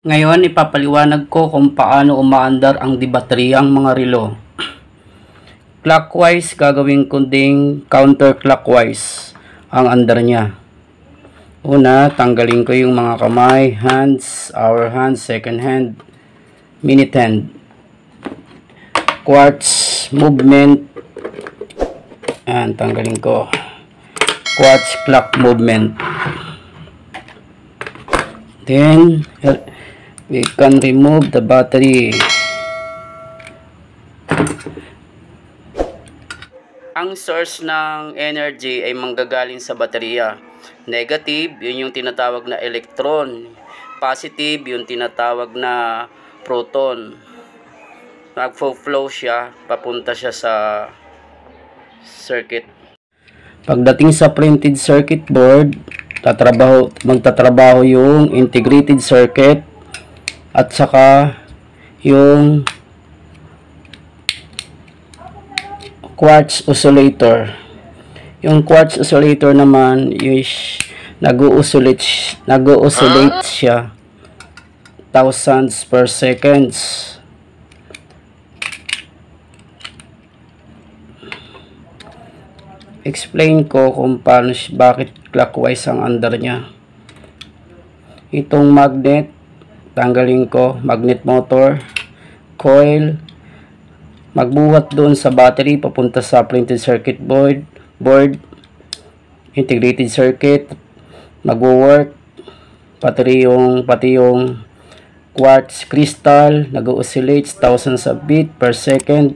Ngayon, ipapaliwanag ko kung paano umaandar ang bateriyang mga relo. Clockwise, gagawin ko ding counterclockwise ang andar niya. Una, tanggalin ko yung mga kamay, hands, hour hand, second hand, minute hand. Quartz movement. Ayan, tanggalin ko. Quartz clock movement. Then, we can remove the battery. Ang source ng energy ay manggagaling sa baterya. Negative, yun yung tinatawag na electron. Positive, yung tinatawag na proton. Nagfo-flow siya, papunta siya sa circuit. Pagdating sa printed circuit board, magtatrabaho yung integrated circuit at saka yung quartz oscillator. Yung quartz oscillator naman is nag-oscillate siya thousands per seconds. Explain ko kung paano, bakit clockwise ang andar niya. Itong magnet, tanggalin ko, magnet motor, coil, magbuhat doon sa battery papunta sa printed circuit board, integrated circuit, magwo-work pati yung quartz crystal, nag-oscillate thousands of beat per second,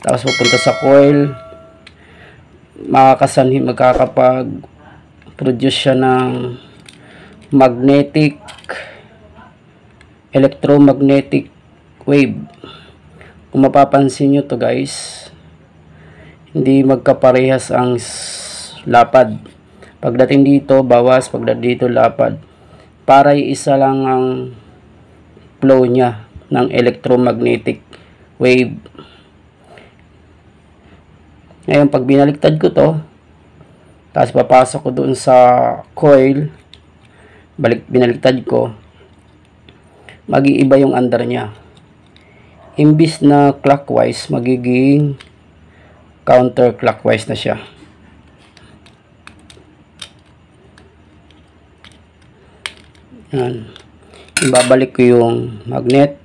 tapos pupunta sa coil, magkakapag-produce siya ng electromagnetic wave. Kung mapapansin nyo to guys, hindi magkaparehas ang lapad. Pagdating dito bawas, pagdating dito lapad, para isa lang ang flow niya ng electromagnetic wave. Ngayon, pag binaliktad ko to, tapos papasok ko doon sa coil, binaliktad ko, mag-iiba yung andar niya. Imbis na clockwise, magiging counterclockwise na siya. Yan. Ibabalik ko yung magnet.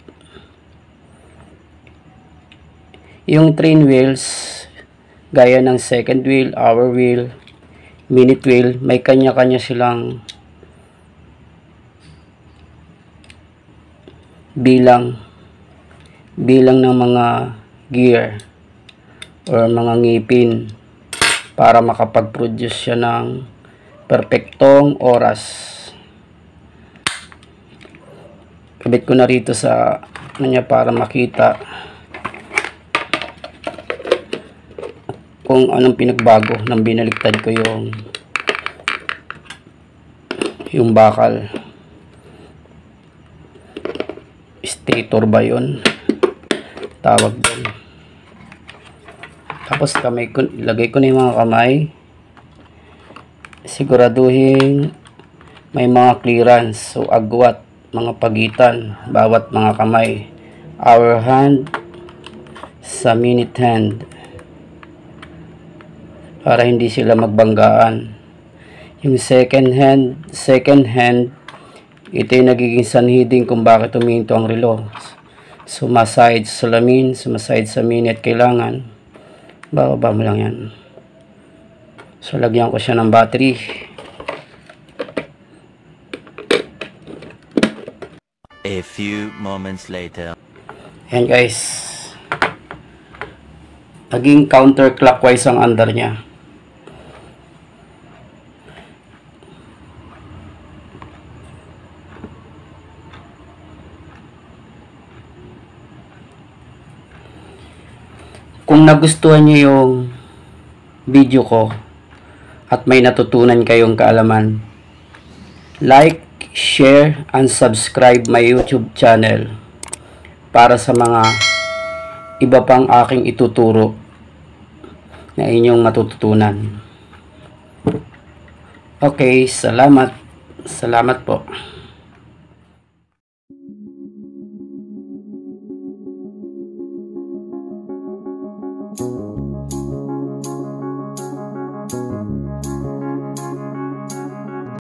Yung train wheels, gaya ng second wheel, hour wheel, minute wheel, may kanya-kanya silang bilang ng mga gear or mga ngipin para makapag-produce siya ng perpektong oras. Kabit ko na rito sa kanya para makita kung anong pinagbago nang binaliktad ko yung bakal. Stator ba yun? Tawag doon. Tapos ilagay ko na yung mga kamay. Siguraduhin may mga clearance. So agwat, mga pagitan bawat mga kamay. Hour hand sa minute hand, para hindi sila magbanggaan. Yung second hand, ito yung nagiging sanhi din kung bakit huminto ang relo. Sumaside sa salamin, sumaside sa minute, kailangan bababa mo lang yan. So lagyan ko siya ng battery. A few moments later. Ayan guys, naging counterclockwise ang andar niya. Kung nagustuhan niyo yung video ko at may natutunan kayong kaalaman, like, share, and subscribe my YouTube channel para sa mga iba pang aking ituturo na inyong matututunan. Okay, salamat. Salamat po.